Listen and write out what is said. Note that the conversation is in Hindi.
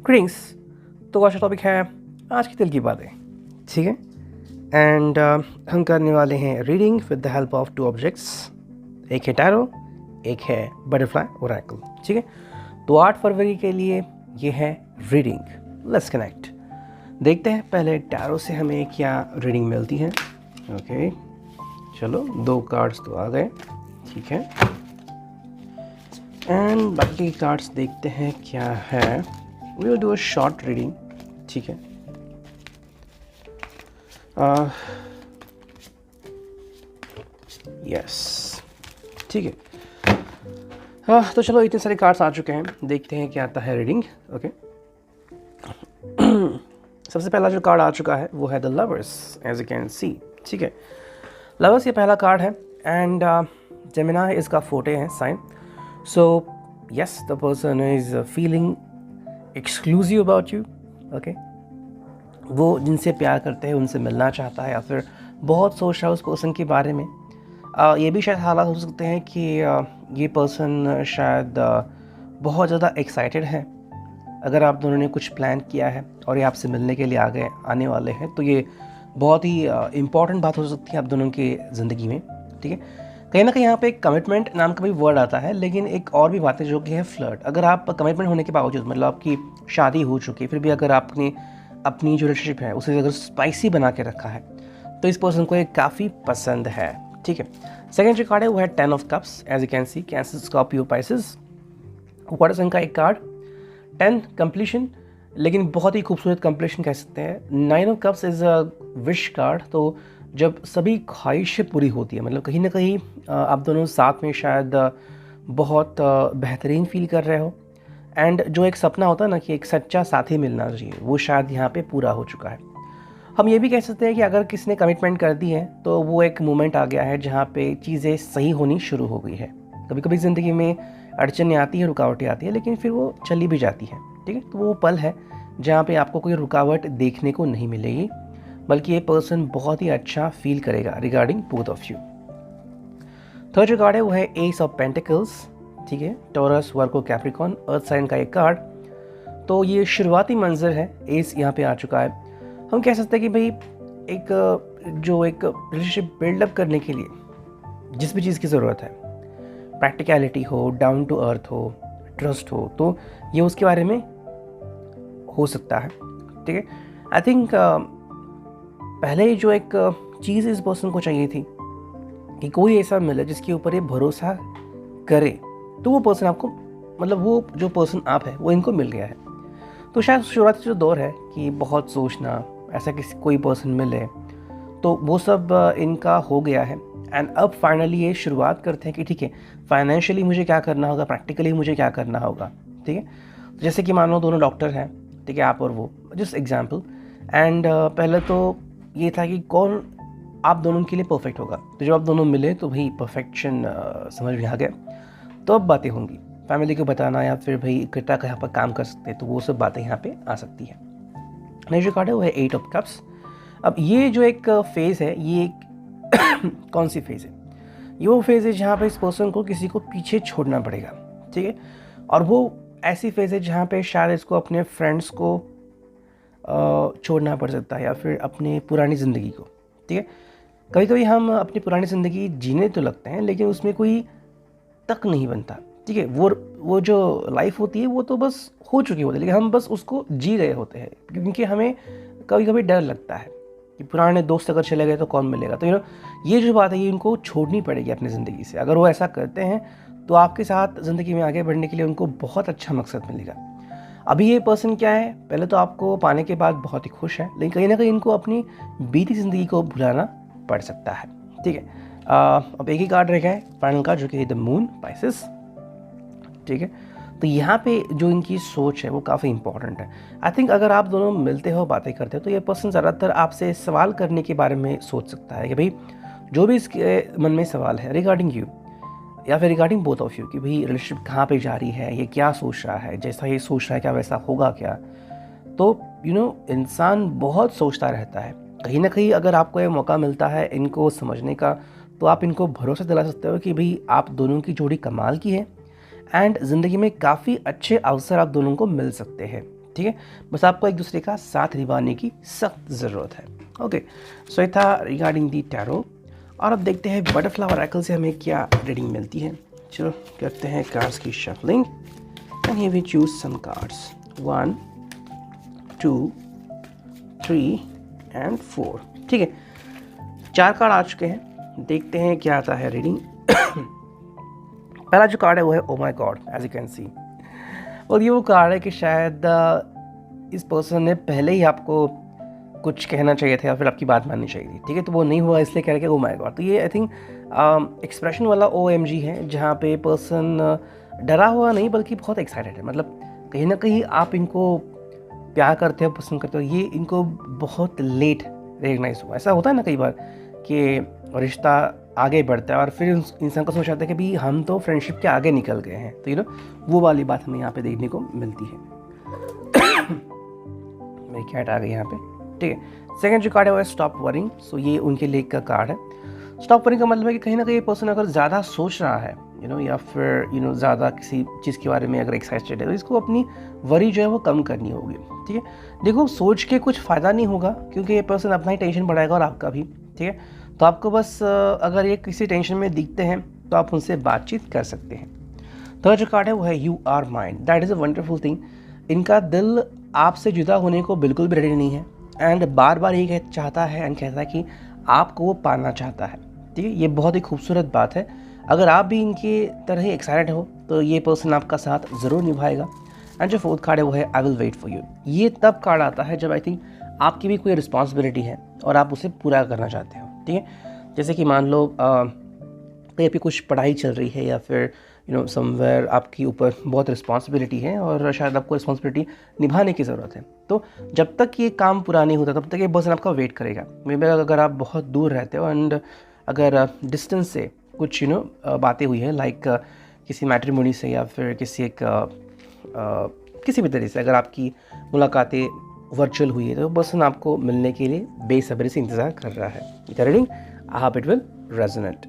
ग्रीन्स। तो आज का टॉपिक है आज की दिल की बातें, ठीक है। एंड हम करने वाले हैं reading with the help of two objects. एक है टैरो, एक है बटरफ्लाई ओरेकल, ठीक है। तो 8 फरवरी के लिए ये है रीडिंग। Let's connect. देखते हैं पहले टैरो से हमें क्या रीडिंग मिलती है। ओके चलो 2 कार्ड्स तो आ गए, ठीक है। एंड बाकी कार्ड्स देखते हैं क्या है। We will do a short reading, ठीक है। यस ठीक है। तो चलो इतने सारे कार्ड्स आ चुके हैं, देखते हैं क्या आता है रीडिंग। ओके सबसे पहला जो कार्ड आ चुका है वो है the lovers, as you can see, ठीक है। लवर्स ये पहला कार्ड है एंड जेमिनी इसका फोटे है sign. So yes the person is feeling exclusive about you. Okay वो जिनसे प्यार करते हैं उनसे मिलना चाहता है या फिर बहुत सोच रहा है उस पर्सन के बारे में। ये भी शायद हालात हो सकते हैं कि ये पर्सन शायद बहुत ज़्यादा एक्साइटेड है। अगर आप दोनों ने कुछ प्लान किया है और ये आपसे मिलने के लिए आने वाले हैं तो ये बहुत ही इम्पॉर्टेंट बात हो सकती है आप दोनों की ज़िंदगी में, ठीक है। कहीं ना कहीं यहाँ पे एक कमिटमेंट नाम का भी वर्ड आता है, लेकिन एक और भी बात है जो कि है फ्लर्ट। अगर आप कमिटमेंट होने के बावजूद, मतलब आपकी शादी हो चुकी है, फिर भी अगर आपने अपनी जो रिलेशनशिप है उसे अगर स्पाइसी बना के रखा है तो इस पर्सन को ये काफ़ी पसंद है, ठीक है। सेकेंड जो कार्ड है वो है 10 of cups, as you can see, Cancer, Scorpio, Pisces. Water sign का एक कार्ड 10 कंप्लीशन, लेकिन बहुत ही खूबसूरत कंप्लीशन कह सकते हैं। 9 of cups is a wish card. तो जब सभी ख्वाहिशें पूरी होती है, मतलब कहीं ना कहीं आप दोनों साथ में शायद बहुत बेहतरीन फील कर रहे हो। एंड जो एक सपना होता है ना कि एक सच्चा साथी मिलना चाहिए, वो शायद यहाँ पे पूरा हो चुका है। हम ये भी कह सकते हैं कि अगर किसी ने कमिटमेंट कर दी है तो वो एक मोमेंट आ गया है जहाँ पे चीज़ें सही होनी शुरू हो गई है। कभी कभी ज़िंदगी में अड़चनें आती है, रुकावटें आती है, लेकिन फिर वो चली भी जाती है, ठीक है। तो वो पल है जहाँ पे आपको कोई रुकावट देखने को नहीं मिलेगी, बल्कि ये पर्सन बहुत ही अच्छा फील करेगा regarding both of you. Third जो कार्ड है वो है एस ऑफ पेंटिकल्स, ठीक है। Taurus, Virgo, Capricorn, earth sign का एक कार्ड। तो ये शुरुआती मंजर है, एस यहाँ पे आ चुका है। हम कह सकते हैं कि भाई एक रिलेशनशिप बिल्डअप करने के लिए जिस भी चीज़ की ज़रूरत है, प्रैक्टिकलिटी हो, डाउन टू अर्थ हो, ट्रस्ट हो, तो ये उसके बारे में हो सकता है, ठीक है। आई थिंक पहले जो एक चीज़ इस पर्सन को चाहिए थी कि कोई ऐसा मिले जिसके ऊपर ये भरोसा करे, तो वो पर्सन आपको, मतलब वो जो पर्सन आप है वो इनको मिल गया है। तो शायद शुरुआती जो दौर है कि बहुत सोचना, ऐसा कोई पर्सन मिले, तो वो सब इनका हो गया है। एंड अब फाइनली ये शुरुआत करते हैं कि ठीक है, फाइनेंशियली मुझे क्या करना होगा, प्रैक्टिकली मुझे क्या करना होगा, ठीक है। जैसे कि मान लो दोनों डॉक्टर हैं, ठीक है, आप और वो, जस्ट एग्जाम्पल। एंड पहले तो ये था कि कौन आप दोनों के लिए परफेक्ट होगा। तो जब आप दोनों मिले तो भाई परफेक्शन समझ में आ गया। तो अब बातें होंगी, फैमिली को बताना या फिर भाई इकट्ठा कहाँ पर काम कर सकते हैं, तो वो सब बातें यहाँ पे आ सकती है। नेक्स्ट जो कार्ड है वो है 8 ऑफ कप्स। अब ये जो एक फेज़ है, ये एक कौन सी फेज़ है? ये वो फेज़ है जहाँ पे इस पर्सन को किसी को पीछे छोड़ना पड़ेगा, ठीक है। और वो ऐसी फेज़ है जहाँ पे शायद इसको अपने फ्रेंड्स को छोड़ना पड़ सकता है या फिर अपनी पुरानी ज़िंदगी को, ठीक है। कभी कभी हम अपनी पुरानी ज़िंदगी जीने तो लगते हैं, लेकिन उसमें कोई तक नहीं बनता, ठीक है। वो जो लाइफ होती है वो तो बस हो चुकी होती है, लेकिन हम बस उसको जी रहे होते हैं, क्योंकि हमें कभी कभी डर लगता है कि पुराने दोस्त अगर चले गए तो कौन मिलेगा। तो ये जो बात है ये इनको छोड़नी पड़ेगी अपनी ज़िंदगी से। अगर वो ऐसा करते हैं तो आपके साथ ज़िंदगी में आगे बढ़ने के लिए उनको बहुत अच्छा मकसद मिलेगा। अभी ये पर्सन क्या है, पहले तो आपको पाने के बाद बहुत ही खुश है, लेकिन कहीं ना कहीं इनको अपनी बीती ज़िंदगी को भुलाना पड़ सकता है, ठीक है। अब एक ही कार्ड रह गया है फाइनल कार्ड, जो कि द मून, पाइसेस, ठीक है। तो यहाँ पे जो इनकी सोच है वो काफ़ी इंपॉर्टेंट है। आई थिंक अगर आप दोनों मिलते हो, बातें करते हो, तो ये पर्सन ज़्यादातर आपसे सवाल करने के बारे में सोच सकता है कि भाई जो भी इसके मन में सवाल है रिगार्डिंग यू या फिर रिगार्डिंग बोथ ऑफ यू, कि भाई रिलेशनशिप कहाँ पे जा रही है, ये क्या सोच रहा है, जैसा ये सोच रहा है क्या वैसा होगा क्या। तो इंसान बहुत सोचता रहता है। कहीं ना कहीं अगर आपको ये मौका मिलता है इनको समझने का, तो आप इनको भरोसा दिला सकते हो कि भाई आप दोनों की जोड़ी कमाल की है एंड ज़िंदगी में काफ़ी अच्छे अवसर आप दोनों को मिल सकते हैं, ठीक है, बस आपको एक दूसरे का साथ निभाने की सख्त ज़रूरत है। ओके, सो ये था रिगार्डिंग दी टैरो। और अब देखते हैं बटरफ्लाई ऑरेकल से हमें क्या रीडिंग मिलती है। चलो करते हैं कार्ड्स की shuffling and here we choose some cards 1 2 3 and 4। ठीक है, 4 कार्ड आ चुके हैं, देखते हैं क्या आता है रीडिंग। पहला जो कार्ड है वो है oh my God, as you can see. और ये वो कार्ड है कि शायद इस पर्सन ने पहले ही आपको कुछ कहना चाहिए था या फिर आपकी बात माननी चाहिए थी। ठीक है, तो वो नहीं हुआ, इसलिए कह रहे कि ओ माई गॉड। तो ये आई थिंक एक्सप्रेशन वाला OMG है, जहाँ पे पर्सन डरा हुआ नहीं बल्कि बहुत एक्साइटेड है। मतलब कहीं ना कहीं आप इनको प्यार करते हो, पसंद करते हो, ये इनको बहुत लेट रिकग्नाइज हुआ। ऐसा होता है ना कई बार कि रिश्ता आगे बढ़ता है और फिर इंसान को सोच आता है कि भाई हम तो फ्रेंडशिप के आगे निकल गए हैं। तो वो वाली बात हमें यहाँ पे देखने को मिलती है। मेरी कैट आ गई यहाँ पे। ठीक है, सेकंड जो कार्ड है वो है स्टॉप वरिंग। सो ये उनके लेक का कार्ड है। स्टॉप वरिंग का मतलब है कि कहीं ना कहीं पर्सन अगर ज़्यादा सोच रहा है या फिर ज़्यादा किसी चीज़ के बारे में अगर एक्साइटेड है, तो इसको अपनी वरी जो है वो कम करनी होगी। ठीक है, देखो सोच के कुछ फ़ायदा नहीं होगा, क्योंकि ये पर्सन अपना ही टेंशन बढ़ाएगा और आपका भी। ठीक है, तो आपको बस अगर ये किसी टेंशन में दिखते हैं तो आप उनसे बातचीत कर सकते हैं। थर्ड जो कार्ड है वो है you are mind. That is a wonderful thing. इनका दिल आपसे जुदा होने को बिल्कुल भी रेडी नहीं है एंड बार बार ये चाहता है एंड कहता है कि आपको वो पाना चाहता है। ठीक है, ये बहुत ही खूबसूरत बात है। अगर आप भी इनके तरह ही एक्साइटेड हो तो ये पर्सन आपका साथ ज़रूर निभाएगा। एंड जो फोर्थ कार्ड है वो है I will wait for you. ये तब कार्ड आता है जब आई थिंक आपकी भी कोई रिस्पॉन्सिबिलिटी है और आप उसे पूरा करना चाहते हो। ठीक है, जैसे कि मान लो कहीं पे कुछ पढ़ाई चल रही है या फिर समवेयर आपकी ऊपर बहुत रिस्पॉन्सिबिलिटी है और शायद आपको रिस्पॉन्सिबिलिटी निभाने की ज़रूरत है। तो जब तक ये काम पूरा नहीं होता तब तक ये पर्सन आपका वेट करेगा। मे बी अगर आप बहुत दूर रहते हो एंड अगर डिस्टेंस से कुछ बातें हुई है, लाइक किसी मैट्रिमोनी से या फिर किसी भी तरह से अगर आपकी मुलाकातें वर्चुअल हुई है, तो पर्सन आपको मिलने के लिए बेसब्री से इंतज़ार कर रहा है। Reading I hope it will resonate.